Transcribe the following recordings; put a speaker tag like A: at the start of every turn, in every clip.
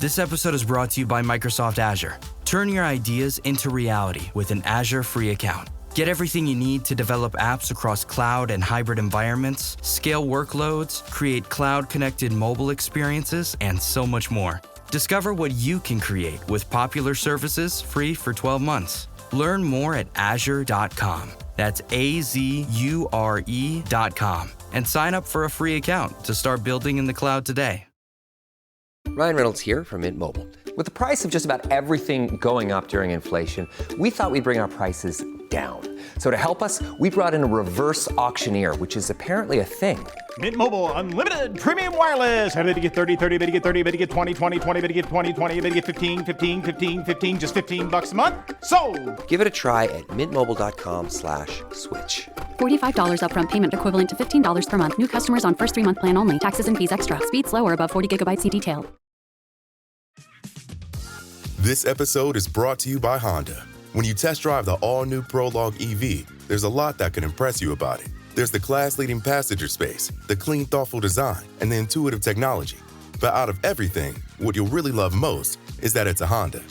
A: This episode is brought to you by Microsoft Azure. Turn your ideas into reality with an Azure free account. Get everything you need to develop apps across cloud and hybrid environments, scale workloads, create cloud-connected mobile experiences, and so much more. Discover what you can create with popular services free for 12 months. Learn more at azure.com. That's AZURE.com. And sign up for a free account to start building in the cloud today.
B: Ryan Reynolds here from Mint Mobile. With the price of just about everything going up during inflation, we thought we'd bring our prices down. So to help us, we brought in a reverse auctioneer, which is apparently a thing.
C: Mint Mobile Unlimited Premium Wireless. How to get 30, 30, bit to get 30, bit to get 20, 20, 20, bit to get 20, 20, bit to get 15, 15, 15, 15, just $15 a month? Sold!
B: Give it a try at mintmobile.com/switch.
D: $45 upfront payment equivalent to $15 per month. New customers on first 3-month plan only. Taxes and fees extra. Speed slower above 40 gigabytes. See detail.
E: This episode is brought to you by Honda. When you test drive the all-new Prologue EV, there's a lot that can impress you about it. There's the class-leading passenger space, the clean, thoughtful design, and the intuitive technology. But out of everything, what you'll really love most is that it's a Honda.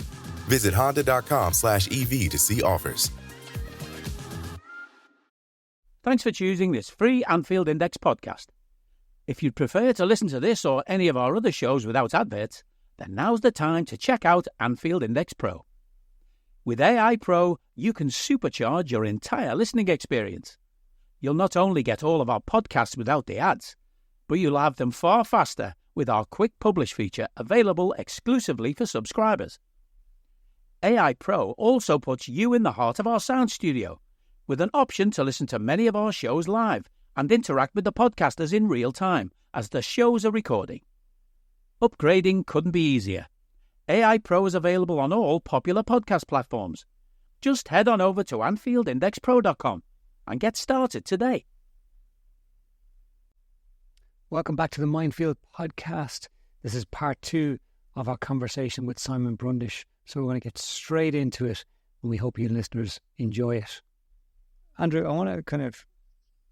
E: Visit honda.com/EV to see offers.
F: Thanks for choosing this free Anfield Index podcast. If you'd prefer to listen to this or any of our other shows without adverts, then now's the time to check out Anfield Index Pro. With AI Pro, you can supercharge your entire listening experience. You'll not only get all of our podcasts without the ads, but you'll have them far faster with our Quick Publish feature available exclusively for subscribers. AI Pro also puts you in the heart of our sound studio, with an option to listen to many of our shows live and interact with the podcasters in real time as the shows are recording. Upgrading couldn't be easier. AI Pro is available on all popular podcast platforms. Just head on over to AnfieldIndexPro.com and get started today.
G: Welcome back to the Minefield podcast. This is part 2 of our conversation with Simon Brundish. So we're going to get straight into it, and we hope you listeners enjoy it. Andrew, I want to kind of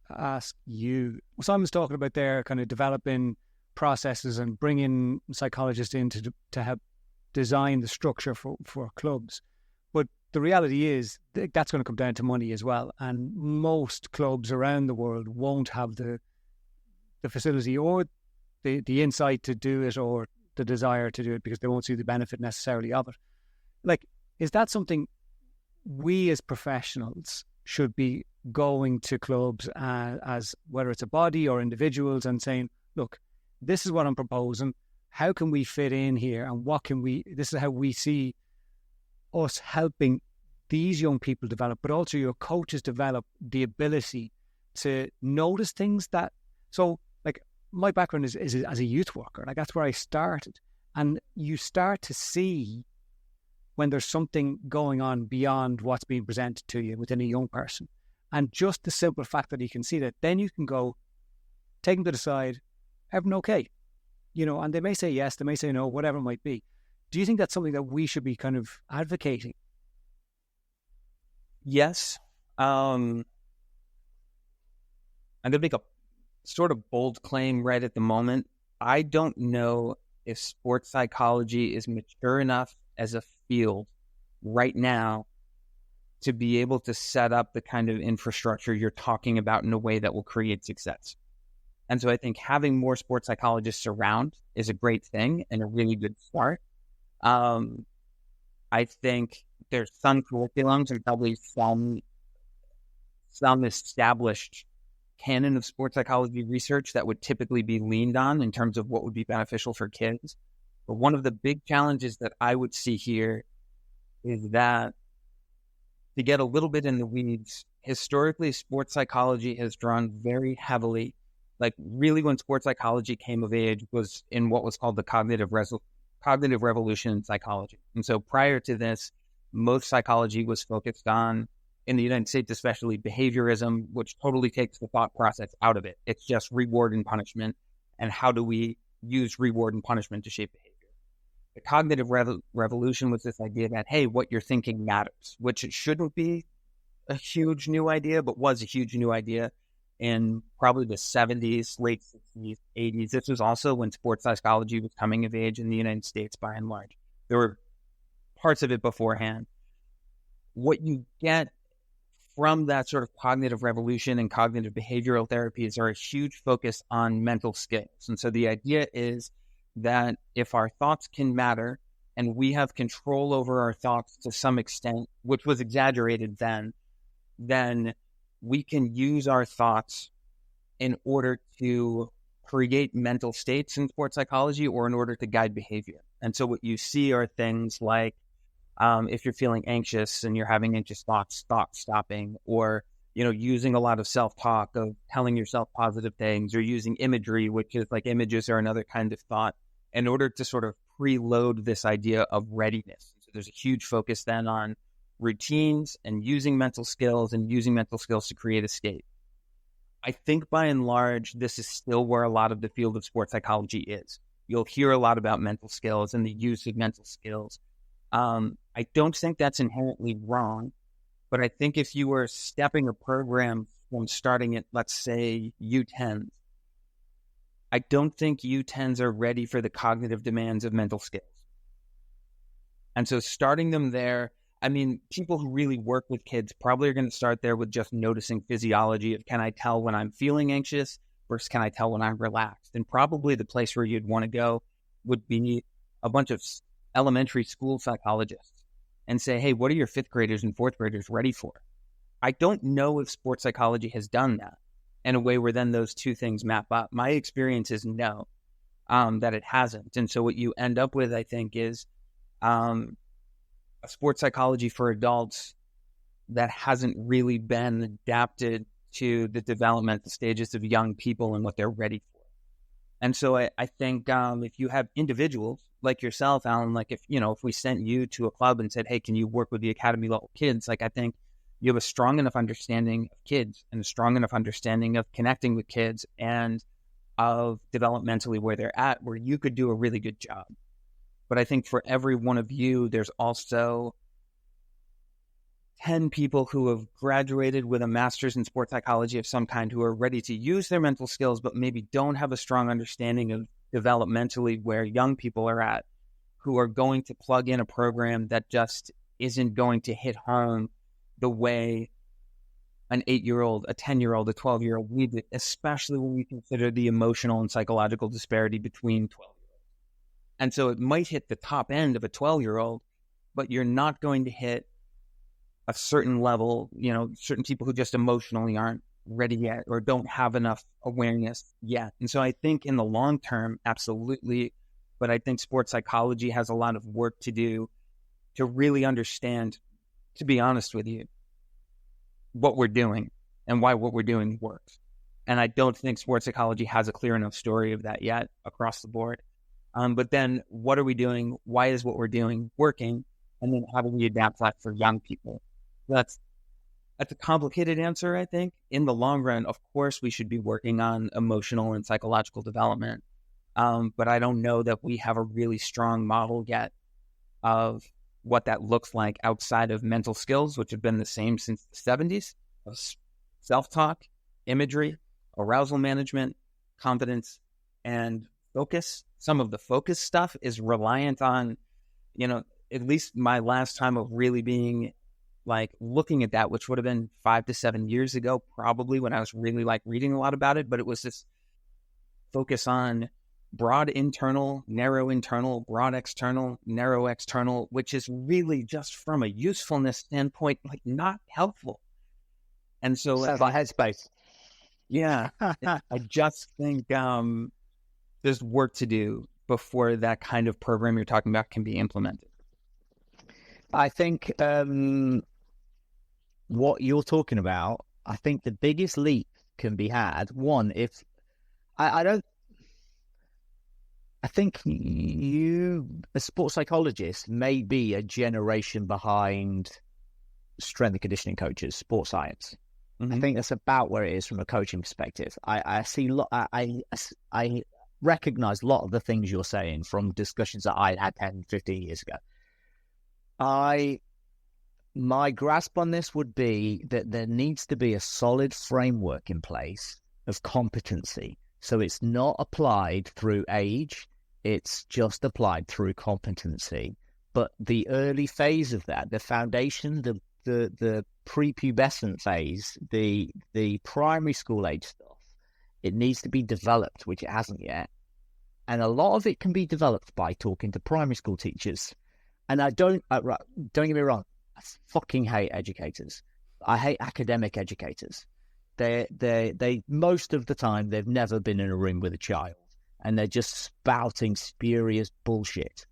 G: ask you, Simon's talking about there kind of developing processes and bringing psychologists in to help design the structure for clubs. But the reality is that's going to come down to money as well. And most clubs around the world won't have the facility or the insight to do it or the desire to do it because they won't see the benefit necessarily of it. Like, is that something we as professionals should be going to clubs as whether it's a body or individuals and saying, look, this is what I'm proposing. How can we fit in here? And this is how we see us helping these young people develop, but also your coaches develop the ability to notice things that, so like my background is as a youth worker, like that's where I started. And you start to see when there's something going on beyond what's being presented to you within a young person. And just the simple fact that you can see that, then you can go, take them to the side, everything okay? You know, and they may say yes, they may say no, whatever it might be. Do you think that's something that we should be kind of advocating?
H: Yes. I'm going to make a sort of bold claim right at the moment. I don't know if sports psychology is mature enough as a field right now to be able to set up the kind of infrastructure you're talking about in a way that will create success. And so I think having more sports psychologists around is a great thing and a really good start. I think there's some curriculums and probably some established canon of sports psychology research that would typically be leaned on in terms of what would be beneficial for kids. But one of the big challenges that I would see here is that, to get a little bit in the weeds, historically, sports psychology has drawn very heavily, like really when sports psychology came of age was in what was called the cognitive revolution in psychology. And so prior to this, most psychology was focused on, in the United States especially, behaviorism, which totally takes the thought process out of it. It's just reward and punishment, and how do we use reward and punishment to shape behavior. The cognitive revolution was this idea that, hey, what you're thinking matters, which it shouldn't be a huge new idea, but was a huge new idea. in probably the 70s, late 60s, 80s. This was also when sports psychology was coming of age in the United States by and large. There were parts of it beforehand. What you get from that sort of cognitive revolution and cognitive behavioral therapies are a huge focus on mental skills. And so the idea is that if our thoughts can matter and we have control over our thoughts to some extent, which was exaggerated then we can use our thoughts in order to create mental states in sports psychology or in order to guide behavior. And so what you see are things like if you're feeling anxious and you're having anxious thoughts, thought stopping, or using a lot of self-talk of telling yourself positive things, or using imagery, which is like images are another kind of thought, in order to sort of preload this idea of readiness. So there's a huge focus then on routines and using mental skills to create a state. I think by and large, this is still where a lot of the field of sports psychology is. You'll hear a lot about mental skills and the use of mental skills. I don't think that's inherently wrong, but I think if you were stepping a program from starting at, let's say, U10s, I don't think U10s are ready for the cognitive demands of mental skills. And so starting them there, I mean, people who really work with kids probably are going to start there with just noticing physiology of, can I tell when I'm feeling anxious versus can I tell when I'm relaxed? And probably the place where you'd want to go would be a bunch of elementary school psychologists and say, hey, what are your fifth graders and fourth graders ready for? I don't know if sports psychology has done that in a way where then those two things map up. My experience is no, that it hasn't. And so what you end up with, I think, is a sports psychology for adults that hasn't really been adapted to the developmental stages of young people and what they're ready for. And so I think if you have individuals like yourself, Alan, like if we sent you to a club and said, hey, can you work with the academy level kids? Like, I think you have a strong enough understanding of kids and a strong enough understanding of connecting with kids and of developmentally where they're at, where you could do a really good job. But I think for every one of you, there's also 10 people who have graduated with a master's in sports psychology of some kind who are ready to use their mental skills, but maybe don't have a strong understanding of developmentally where young people are at, who are going to plug in a program that just isn't going to hit home the way an 8-year-old, a 10-year-old, a 12-year-old needs it, especially when we consider the emotional and psychological disparity between 12-year-olds. And so it might hit the top end of a 12-year-old, but you're not going to hit a certain level, certain people who just emotionally aren't ready yet or don't have enough awareness yet. And so I think in the long term, absolutely. But I think sports psychology has a lot of work to do to really understand, to be honest with you, what we're doing and why what we're doing works. And I don't think sports psychology has a clear enough story of that yet across the board. But then what are we doing? Why is what we're doing working? And then how do we adapt that for young people? That's a complicated answer, I think. In the long run, of course, we should be working on emotional and psychological development. But I don't know that we have a really strong model yet of what that looks like outside of mental skills, which have been the same since the 70s, of self-talk, imagery, arousal management, confidence, and focus. Some of the focus stuff is reliant on, at least my last time of really being like looking at that, which would have been 5 to 7 years ago, probably, when I was really like reading a lot about it. But it was this focus on broad internal, narrow internal, broad external, narrow external, which is really just from a usefulness standpoint, like not helpful. And so
I: sounds like headspace.
H: Yeah, I just think there's work to do before that kind of program you're talking about can be implemented.
I: I think what you're talking about, I think the biggest leap can be had. One, if I think you, as sports psychologist, may be a generation behind strength and conditioning coaches, sports science. Mm-hmm. I think that's about where it is from a coaching perspective. I see I recognize a lot of the things you're saying from discussions that I had 10, 15 years ago. my grasp on this would be that there needs to be a solid framework in place of competency. So it's not applied through age, it's just applied through competency. But the early phase of that, the foundation, the prepubescent phase, the primary school age stuff, it needs to be developed, which it hasn't yet. And a lot of it can be developed by talking to primary school teachers. And don't get me wrong, I fucking hate educators. I hate academic educators. They most of the time, they've never been in a room with a child, and they're just spouting spurious bullshit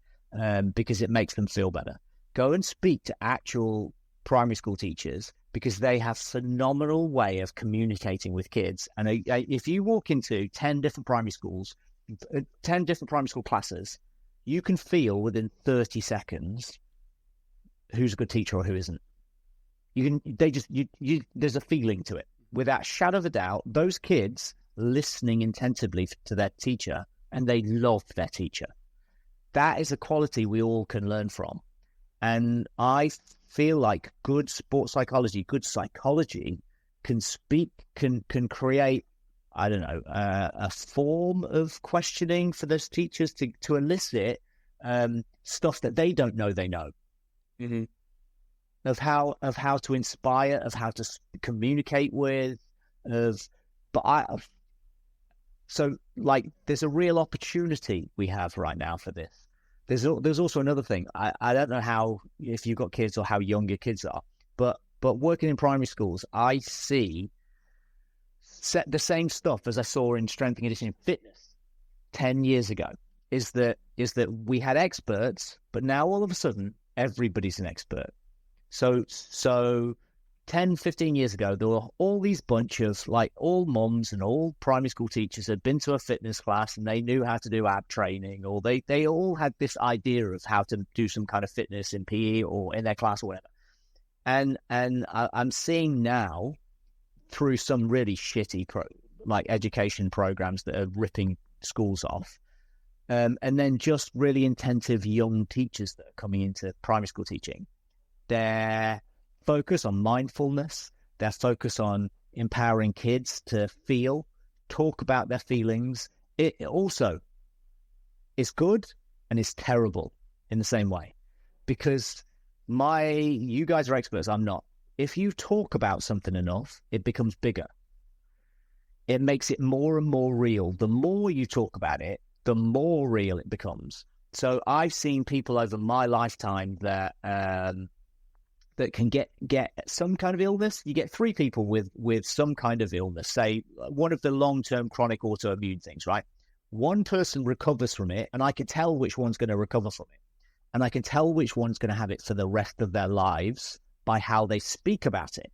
I: because it makes them feel better. Go and speak to actual primary school teachers, because they have phenomenal way of communicating with kids. And if you walk into 10 different primary schools, 10 different primary school classes, you can feel within 30 seconds who's a good teacher or who isn't. There's a feeling to it. Without a shadow of a doubt, those kids listening attentively to their teacher, and they love their teacher. That is a quality we all can learn from. And I feel like good sports psychology, good psychology can create, I don't know, a form of questioning for those teachers to elicit stuff that they don't know they know.
H: Mm-hmm.
I: Of how to inspire, of how to communicate with, so like there's a real opportunity we have right now for this. There's also another thing. I don't know how, if you've got kids or how young your kids are, but working in primary schools, I see the same stuff as I saw in strength and conditioning fitness 10 years ago. Is that we had experts, but now all of a sudden everybody's an expert. So 10, 15 years ago, there were all these bunch of, like, all mums and all primary school teachers had been to a fitness class and they knew how to do ab training, or they all had this idea of how to do some kind of fitness in PE or in their class or whatever. And I'm seeing now, through some really shitty education programs that are ripping schools off, and then just really intensive young teachers that are coming into primary school teaching. Their focus on mindfulness, their focus on empowering kids to feel, talk about their feelings. It also is good and is terrible in the same way, because you guys are experts, I'm not. If you talk about something enough, it becomes bigger. It makes it more and more real. The more you talk about it, the more real it becomes. So I've seen people over my lifetime that can get some kind of illness. You get 3 people with some kind of illness, say one of the long-term chronic autoimmune things, right? One person recovers from it, and I can tell which one's going to recover from it. And I can tell which one's going to have it for the rest of their lives by how they speak about it.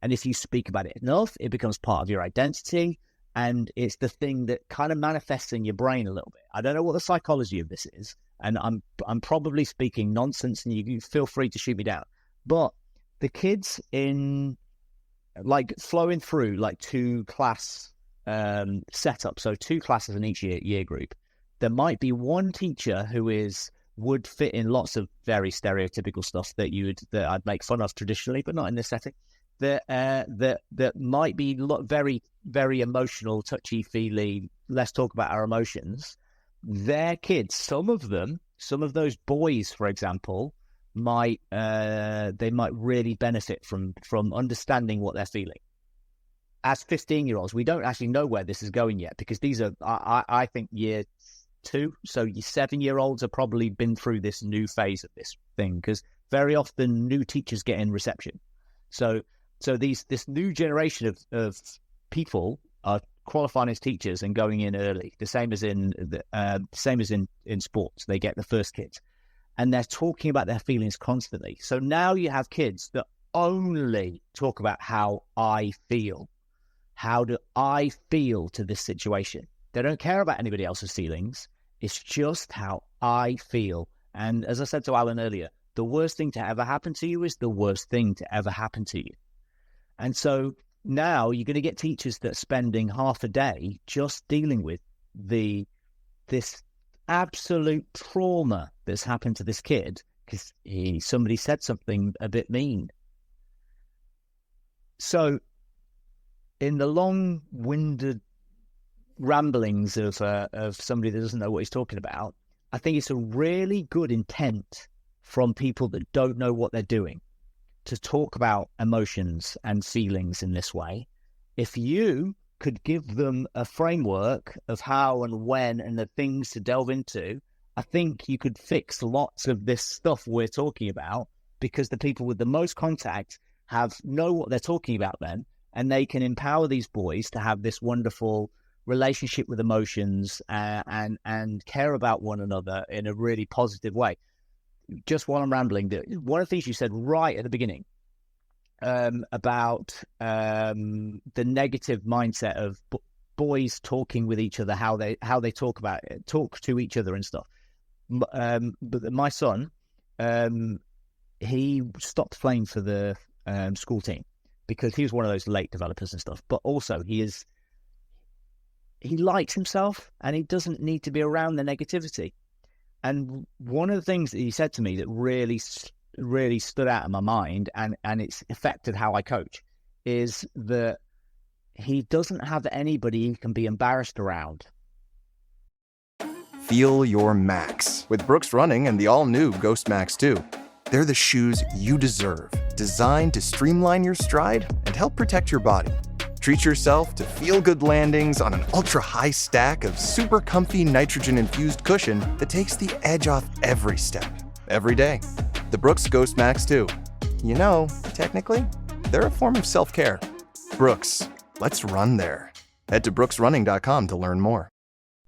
I: And if you speak about it enough, it becomes part of your identity, and it's the thing that kind of manifests in your brain a little bit. I don't know what the psychology of this is, and I'm probably speaking nonsense, and you feel free to shoot me down. But the kids in, like, flowing through, like, 2-class setup, so 2 classes in each year group, there might be one teacher who would fit in lots of very stereotypical stuff that I'd make fun of traditionally, but not in this setting. That might be very, very emotional, touchy-feely. Let's talk about our emotions. Their kids, some of those boys, for example, might really benefit from understanding what they're feeling. As 15-year-olds, we don't actually know where this is going yet, because these are, I think, year 2. So your 7-year-olds have probably been through this new phase of this thing, because very often new teachers get in reception. So this new generation of people are qualifying as teachers and going in early. The same as in sports, they get the first kids. And they're talking about their feelings constantly. So now you have kids that only talk about how I feel. How do I feel to this situation? They don't care about anybody else's feelings. It's just how I feel. And as I said to Alan earlier, the worst thing to ever happen to you is the worst thing to ever happen to you. And so now you're going to get teachers that are spending half a day just dealing with this absolute trauma that's happened to this kid because somebody said something a bit mean, So in the long-winded ramblings of somebody that doesn't know what he's talking about, I think it's a really good intent from people that don't know what they're doing to talk about emotions and feelings in this way. If you could give them a framework of how and when and the things to delve into, I think you could fix lots of this stuff we're talking about, because the people with the most contact know what they're talking about then, and they can empower these boys to have this wonderful relationship with emotions and care about one another in a really positive way. Just while I'm rambling, one of the things you said right at the beginning about the negative mindset of boys talking with each other, how they talk to each other and stuff. But my son, he stopped playing for the school team because he was one of those late developers and stuff. But also he likes himself and he doesn't need to be around the negativity. And one of the things that he said to me that really stood out in my mind, and it's affected how I coach, is that he doesn't have anybody he can be embarrassed around.
J: Feel your max with Brooks Running and the all-new Ghost Max 2. They're the shoes you deserve, designed to streamline your stride and help protect your body. Treat yourself to feel-good landings on an ultra-high stack of super comfy nitrogen-infused cushion that takes the edge off every step, every day. The Brooks Ghost Max 2. You know, technically, they're a form of self-care. Brooks, let's run there. Head to brooksrunning.com to learn more.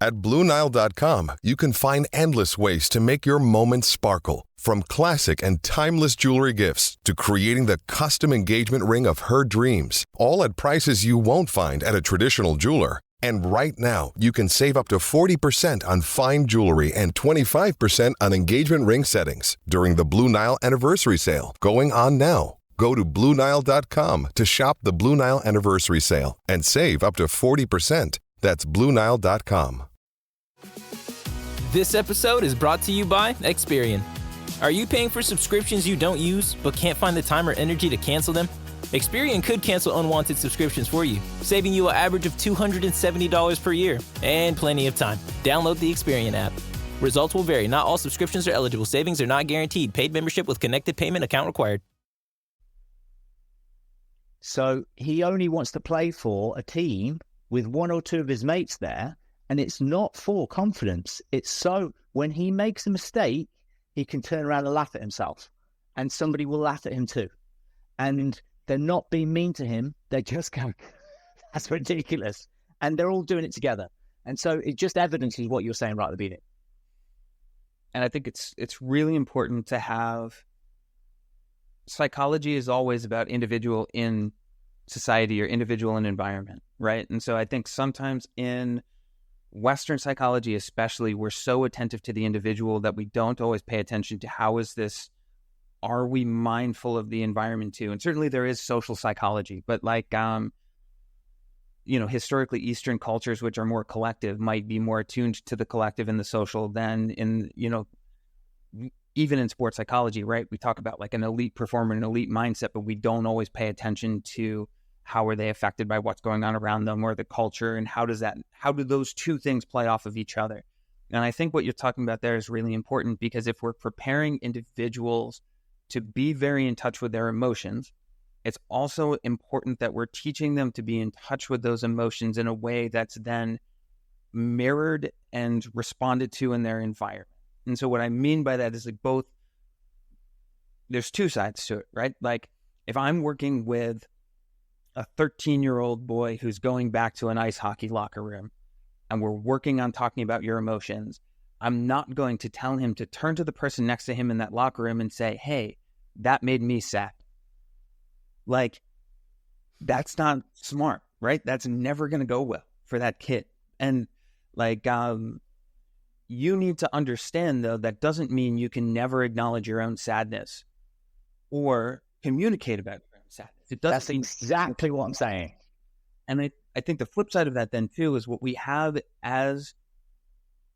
K: At BlueNile.com, you can find endless ways to make your moments sparkle. From classic and timeless jewelry gifts to creating the custom engagement ring of her dreams, all at prices you won't find at a traditional jeweler. And right now, you can save up to 40% on fine jewelry and 25% on engagement ring settings during the Blue Nile Anniversary Sale, going on now. Go to BlueNile.com to shop the Blue Nile Anniversary Sale and save up to 40%. That's BlueNile.com.
L: This episode is brought to you by Experian. Are you paying for subscriptions you don't use but can't find the time or energy to cancel them? Experian could cancel unwanted subscriptions for you, saving you an average of $270 per year and plenty of time. Download the Experian app. Results will vary. Not all subscriptions are eligible. Savings are not guaranteed. Paid membership with connected payment account required.
I: So he only wants to play for a team with one or two of his mates there, and it's not for confidence. It's so when he makes a mistake, he can turn around and laugh at himself, and somebody will laugh at him too. And they're not being mean to him. They just go, that's ridiculous. And they're all doing it together. And so it just evidences what you're saying right at the beginning.
H: And I think it's really important to have, psychology is always about individual in society or individual in environment, right? And so I think sometimes in Western psychology especially, we're so attentive to the individual that we don't always pay attention to are we mindful of the environment too? And certainly there is social psychology, but historically Eastern cultures, which are more collective, might be more attuned to the collective and the social than in, even in sports psychology, right? We talk about like an elite performer, an elite mindset, but we don't always pay attention to how are they affected by what's going on around them or the culture, and how do those two things play off of each other? And I think what you're talking about there is really important, because if we're preparing individuals to be very in touch with their emotions, it's also important that we're teaching them to be in touch with those emotions in a way that's then mirrored and responded to in their environment. And so what I mean by that is there's two sides to it, right? Like if I'm working with a 13-year-old boy who's going back to an ice hockey locker room and we're working on talking about your emotions, I'm not going to tell him to turn to the person next to him in that locker room and say, hey, that made me sad. Like, that's not smart, right? That's never going to go well for that kid. And you need to understand, though, that doesn't mean you can never acknowledge your own sadness or communicate about your own sadness.
I: That's exactly what I'm saying.
H: And I think the flip side of that then, too, is what we have as,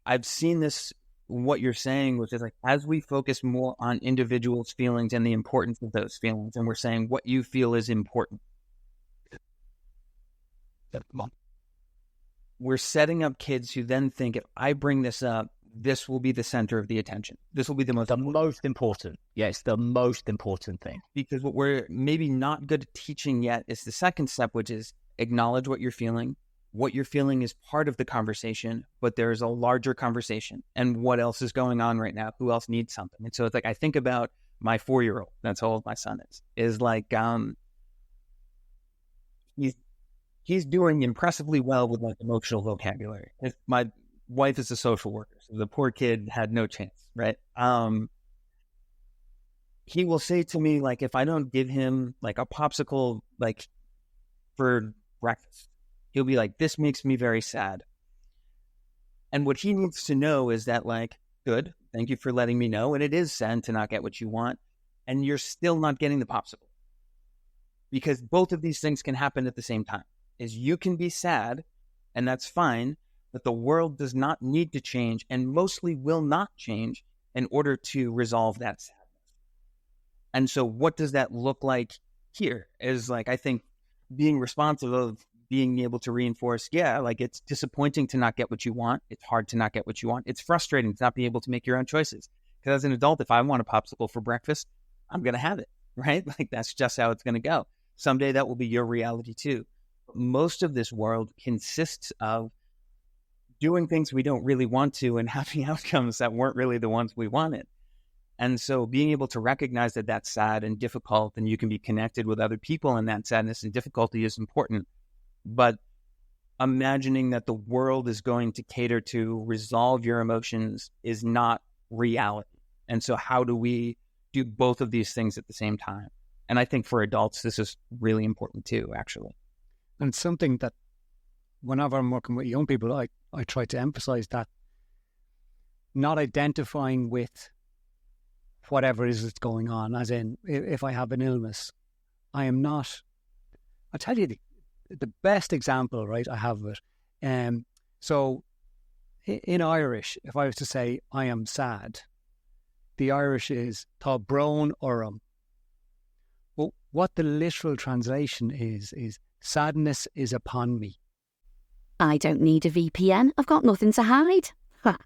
H: I've seen this, what you're saying, which is like, as we focus more on individuals' feelings and the importance of those feelings, and we're saying what you feel is important, We're setting up kids who then think, if I bring this up, this will be the center of the attention. This will be the most
I: important. Yeah, it's the most important thing.
H: Because what we're maybe not good at teaching yet is the second step, which is acknowledge what you're feeling. What you're feeling is part of the conversation, but there's a larger conversation. And what else is going on right now? Who else needs something? And so it's like, I think about my 4-year-old, that's how old my son is like, he's doing impressively well with like emotional vocabulary. My wife is a social worker, so the poor kid had no chance, right? He will say to me, like, if I don't give him like a popsicle, like for breakfast, he'll be like, this makes me very sad. And what he needs to know is that, like, good, thank you for letting me know. And it is sad to not get what you want. And you're still not getting the popsicle. Because both of these things can happen at the same time. Is you can be sad, and that's fine, but the world does not need to change and mostly will not change in order to resolve that sadness. And so what does that look like here? Is like, I think being responsive of being able to reinforce, yeah, like it's disappointing to not get what you want. It's hard to not get what you want. It's frustrating to not be able to make your own choices. Because as an adult, if I want a popsicle for breakfast, I'm going to have it, right? Like that's just how it's going to go. Someday that will be your reality too. Most of this world consists of doing things we don't really want to and having outcomes that weren't really the ones we wanted. And so being able to recognize that that's sad and difficult, and you can be connected with other people in that sadness and difficulty is important. But imagining that the world is going to cater to resolve your emotions is not reality. And so how do we do both of these things at the same time? And I think for adults, this is really important too, actually.
G: And something that whenever I'm working with young people, I try to emphasize that not identifying with whatever it is that's going on, as in, if I have an illness, I am not, I'll tell you the best example, right, I have of it. So in Irish, if I was to say, I am sad, the Irish is Tá brón orm. Well, what the literal translation is sadness is upon me.
D: I don't need a VPN. I've got nothing to hide. Ha.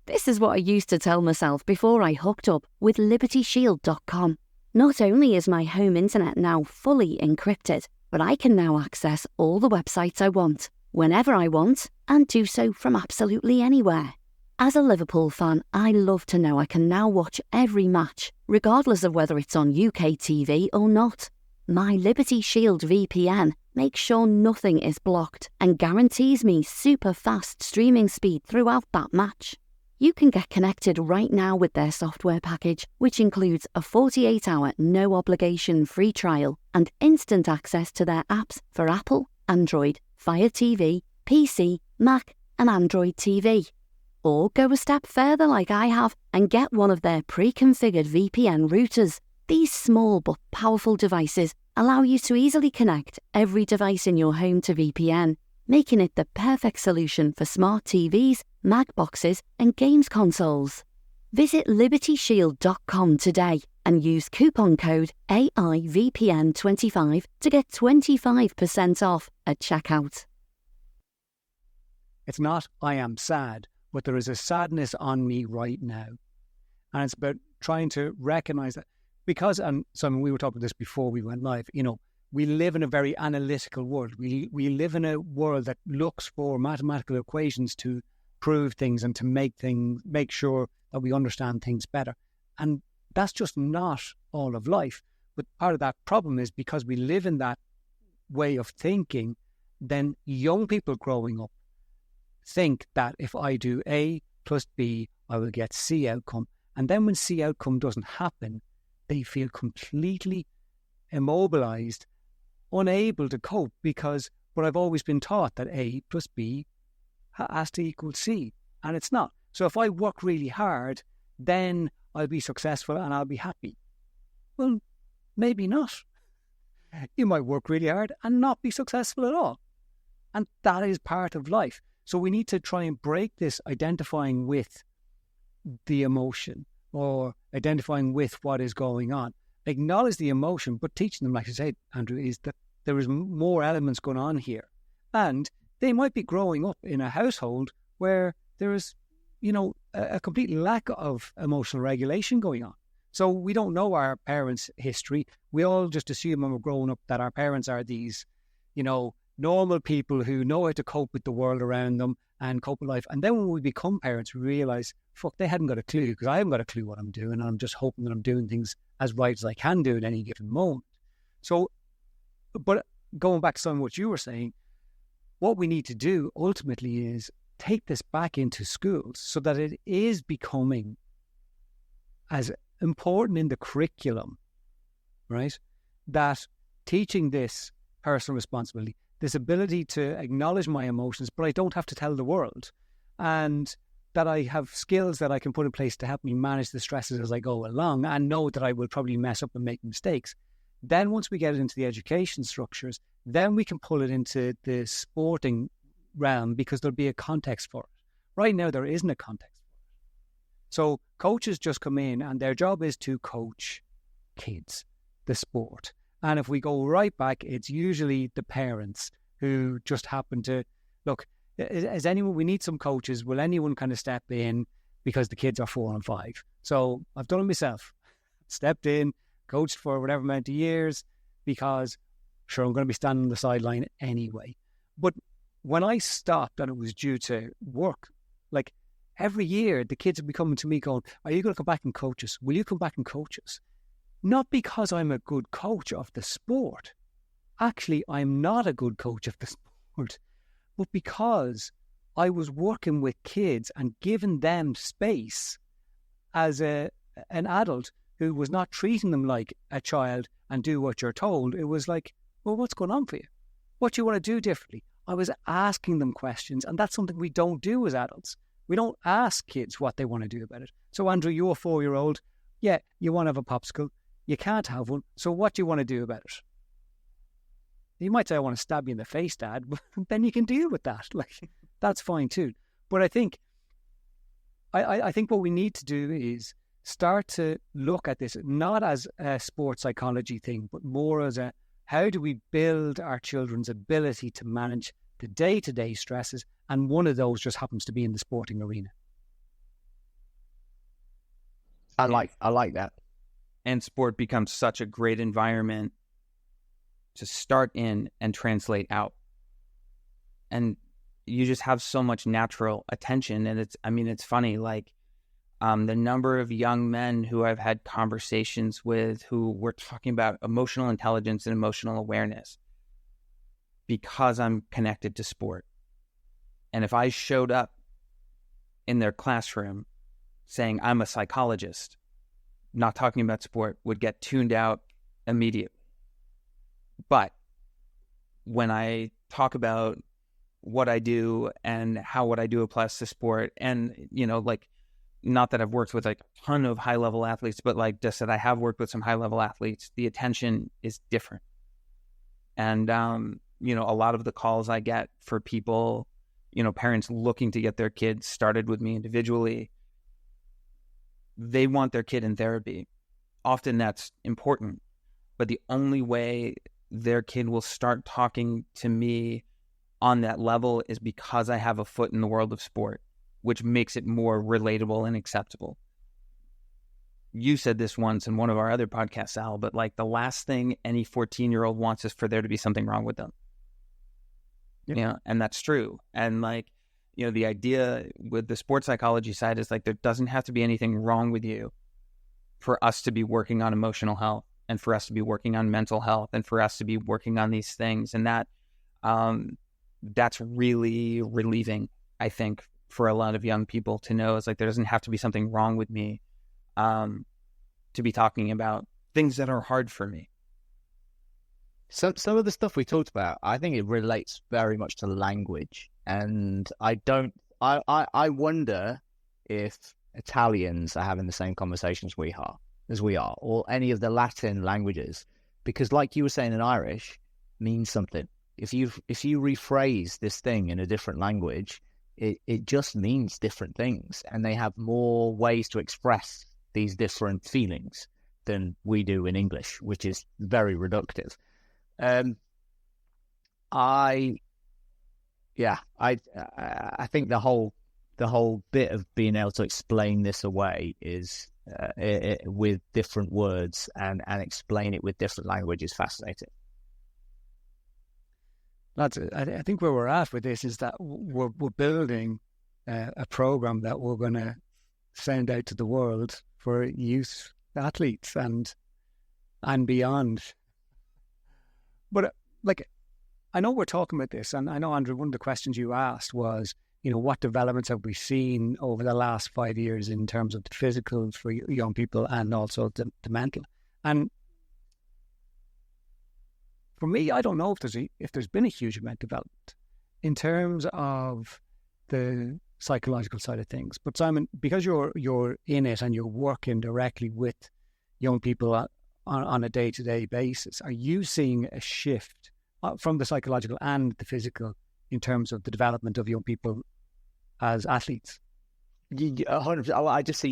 D: This is what I used to tell myself before I hooked up with LibertyShield.com. Not only is my home internet now fully encrypted, but I can now access all the websites I want, whenever I want, and do so from absolutely anywhere. As a Liverpool fan, I love to know I can now watch every match, regardless of whether it's on UK TV or not. My Liberty Shield VPN makes sure nothing is blocked and guarantees me super fast streaming speed throughout that match. You can get connected right now with their software package, which includes a 48-hour no-obligation free trial and instant access to their apps for Apple, Android, Fire TV, PC, Mac and Android TV. Or go a step further like I have and get one of their pre-configured VPN routers. These small but powerful devices allow you to easily connect every device in your home to VPN, making it the perfect solution for smart TVs, Mac boxes and games consoles. Visit LibertyShield.com today and use coupon code AIVPN25 to get 25% off at checkout.
G: It's not I am sad, but there is a sadness on me right now. And it's about trying to recognize that. Because, and Simon, we were talking about this before we went live, you know, we live in a very analytical world. We live in a world that looks for mathematical equations to prove things and to make sure that we understand things better. And that's just not all of life. But part of that problem is because we live in that way of thinking, then young people growing up think that if I do A plus B, I will get C outcome. And then when C outcome doesn't happen, they feel completely immobilized, unable to cope, because what I've always been taught that A plus B has to equal C, and it's not. So if I work really hard, then I'll be successful and I'll be happy. Well, maybe not. You might work really hard and not be successful at all. And that is part of life. So we need to try and break this identifying with the emotion or identifying with what is going on. Acknowledge the emotion, but teaching them, like I said, Andrew, is that there is more elements going on here. And they might be growing up in a household where there is, a complete lack of emotional regulation going on. So we don't know our parents' history. We all just assume when we're growing up that our parents are these, normal people who know how to cope with the world around them and cope with life. And then when we become parents, we realize, fuck, they hadn't got a clue, because I haven't got a clue what I'm doing. And I'm just hoping that I'm doing things as right as I can do at any given moment. So, but going back to some of what you were saying, what we need to do ultimately is take this back into schools so that it is becoming as important in the curriculum, right? That teaching this personal responsibility, this ability to acknowledge my emotions, but I don't have to tell the world, and that I have skills that I can put in place to help me manage the stresses as I go along, and know that I will probably mess up and make mistakes. Then once we get it into the education structures, then we can pull it into the sporting realm, because there'll be a context for it. Right now, there isn't a context for it. So coaches just come in and their job is to coach kids, the sport. And if we go right back, it's usually the parents who just happen to, look, as anyone, we need some coaches. Will anyone kind of step in because the kids are 4 and 5? So I've done it myself. Stepped in, coached for whatever amount of years, because sure, I'm going to be standing on the sideline anyway. But when I stopped and it was due to work, like every year the kids would be coming to me going, are you going to come back and coach us? Will you come back and coach us? Not because I'm a good coach of the sport. Actually, I'm not a good coach of the sport, but because I was working with kids and giving them space as an adult who was not treating them like a child and do what you're told. It was like, well, what's going on for you? What do you want to do differently? I was asking them questions, and that's something we don't do as adults. We don't ask kids what they want to do about it. So, Andrew, you're a 4-year-old. Yeah, you want to have a popsicle. You can't have one. So what do you want to do about it? You might say, I want to stab you in the face, Dad, but then you can deal with that. Like, that's fine too. But I think what we need to do is start to look at this not as a sports psychology thing, but more as a, how do we build our children's ability to manage the day-to-day stresses? And one of those just happens to be in the sporting arena.
I: I like that.
H: And sport becomes such a great environment to start in and translate out. And you just have so much natural attention. And it's funny, like the number of young men who I've had conversations with who were talking about emotional intelligence and emotional awareness because I'm connected to sport. And if I showed up in their classroom saying I'm a psychologist, not talking about sport, would get tuned out immediately. But when I talk about what I do and how what I do applies to sport, and, like, not that I've worked with like a ton of high-level athletes, but like just that I have worked with some high-level athletes, the attention is different. And, a lot of the calls I get for people, parents looking to get their kids started with me individually, they want their kid in therapy. Often that's important, but the only way their kid will start talking to me on that level is because I have a foot in the world of sport, which makes it more relatable and acceptable. You said this once in one of our other podcasts, Al, but like the last thing any 14-year-old wants is for there to be something wrong with them.
G: Yep.
H: And that's true. And like, the idea with the sports psychology side is like, there doesn't have to be anything wrong with you for us to be working on emotional health, and for us to be working on mental health, and for us to be working on these things. And that's really relieving, I think, for a lot of young people to know. It's like, there doesn't have to be something wrong with me to be talking about things that are hard for me.
I: Some of the stuff we talked about, I think it relates very much to language. And I wonder if Italians are having the same conversations as we are, or any of the Latin languages, because like you were saying in Irish, means something. If you rephrase this thing in a different language, it just means different things, and they have more ways to express these different feelings than we do in English, which is very reductive. Yeah, I think the whole bit of being able to explain this away is with different words and explain it with different language is fascinating.
G: Lads, I think where we're at with this is that we're building a program that we're going to send out to the world for youth athletes and beyond. But like, I know we're talking about this, and I know, Andrew, one of the questions you asked was, what developments have we seen over the last 5 years in terms of the physical for young people and also the mental? And for me, I don't know if there's been a huge amount of development in terms of the psychological side of things. But Simon, because you're in it and you're working directly with young people on a day-to-day basis, are you seeing a shift from the psychological and the physical in terms of the development of young people as athletes?
I: 100%.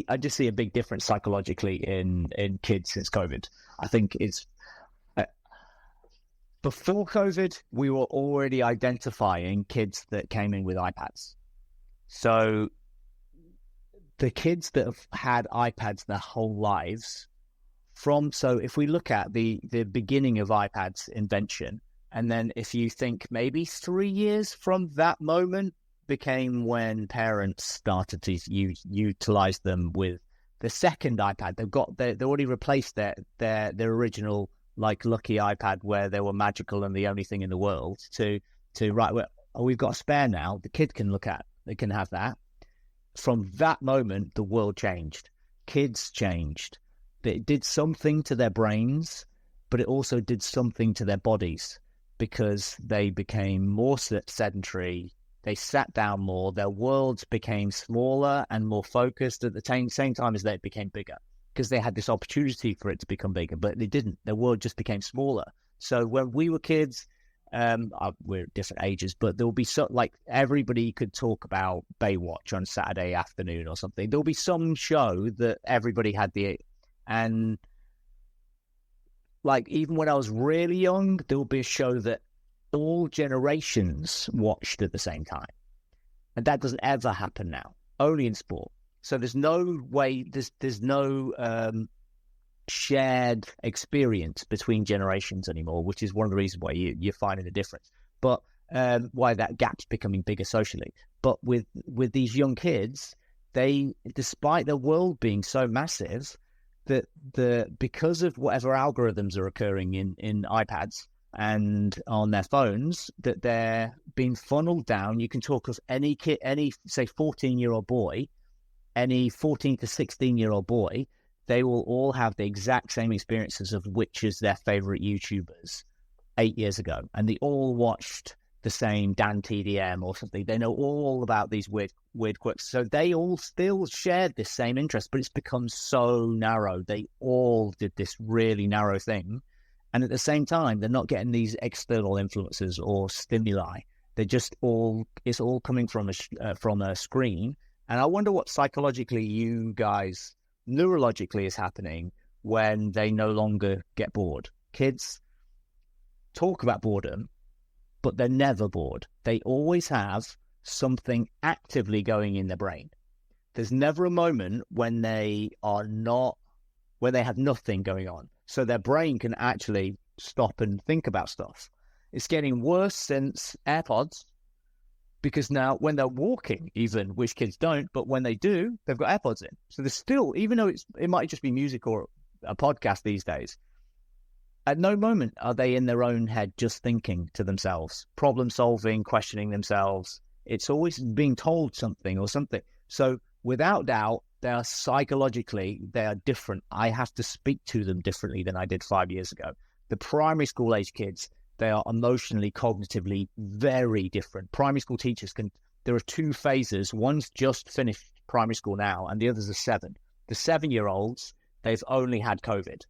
I: I just see a big difference psychologically in kids since COVID. I think it's before COVID, we were already identifying kids that came in with iPads. So the kids that have had iPads their whole lives, so if we look at the beginning of iPads invention, and then if you think maybe 3 years from that moment became when parents started to utilize them with the second iPad. They already replaced their original like lucky iPad where they were magical and the only thing in the world to right, well, we've got a spare now. The kid can they can have that. From that moment, the world changed. Kids changed. It did something to their brains, but it also did something to their bodies because they became more sedentary. They sat down more. Their worlds became smaller and more focused at the same time as they became bigger because they had this opportunity for it to become bigger, but they didn't. Their world just became smaller. So when we were kids, we're at different ages, but there will be everybody could talk about Baywatch on Saturday afternoon or something. There'll be some show that everybody had and like even when I was really young, there will be a show that all generations watched at the same time. And that doesn't ever happen now, only in sport. So there's no way, there's no shared experience between generations anymore, which is one of the reasons why you're finding the difference. But why that gap's becoming bigger socially. But with these young kids, despite their world being so massive, that because of whatever algorithms are occurring in iPads and on their phones, that they're being funneled down. You can talk of any kid, say 14-year-old boy, any 14 to 16-year-old boy, they will all have the exact same experiences of which is their favorite YouTubers 8 years ago. And they all watched the same Dan TDM or something. They know all about these weird quirks. So they all still shared this same interest, but it's become so narrow. They all did this really narrow thing. And at the same time, they're not getting these external influences or stimuli. It's all coming from a screen. And I wonder what psychologically you guys, neurologically is happening when they no longer get bored. Kids talk about boredom, but they're never bored. They always have something actively going in their brain. There's never a moment when they have nothing going on. So their brain can actually stop and think about stuff. It's getting worse since AirPods, because now when they're walking, even, which kids don't, but when they do, they've got AirPods in. So there's still, even though it might just be music or a podcast these days, at no moment are they in their own head just thinking to themselves, problem solving, questioning themselves. It's always being told something or something. So without doubt, they are different. I have to speak to them differently than I did 5 years ago. The primary school age kids, they are emotionally, cognitively very different. Primary school teachers there are two phases. One's just finished primary school now, and the other's a 7. The 7-year-olds, they've only had COVID.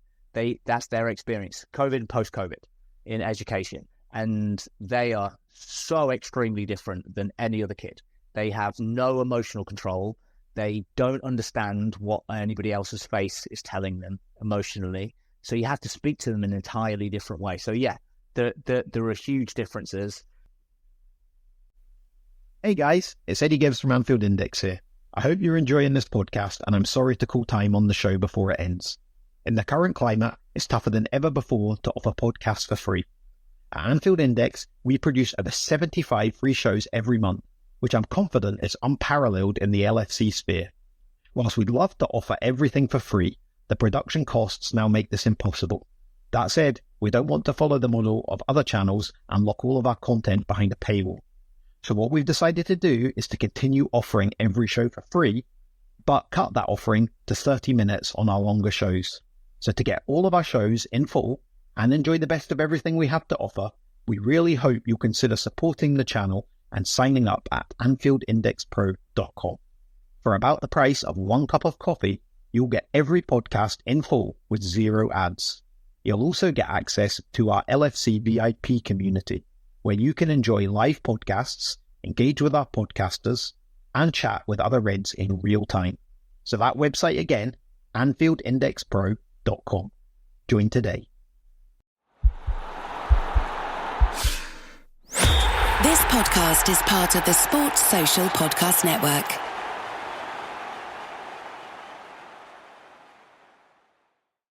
I: That's their experience, COVID and post-COVID in education. And they are so extremely different than any other kid. They have no emotional control. They don't understand what anybody else's face is telling them emotionally. So you have to speak to them in an entirely different way. So yeah, there are huge differences.
C: Hey guys, it's Eddie Gibbs from Anfield Index here. I hope you're enjoying this podcast, and I'm sorry to call time on the show before it ends. In the current climate, it's tougher than ever before to offer podcasts for free. At Anfield Index, we produce over 75 free shows every month, which I'm confident is unparalleled in the LFC sphere. Whilst we'd love to offer everything for free, the production costs now make this impossible. That said, we don't want to follow the model of other channels and lock all of our content behind a paywall. So what we've decided to do is to continue offering every show for free, but cut that offering to 30 minutes on our longer shows. So to get all of our shows in full and enjoy the best of everything we have to offer, we really hope you'll consider supporting the channel and signing up at AnfieldIndexPro.com. For about the price of one cup of coffee, you'll get every podcast in full with 0 ads. You'll also get access to our LFC VIP community, where you can enjoy live podcasts, engage with our podcasters, and chat with other Reds in real time. So that website again, AnfieldIndexPro.com. Join today.
M: This podcast is part of the Sports Social Podcast Network.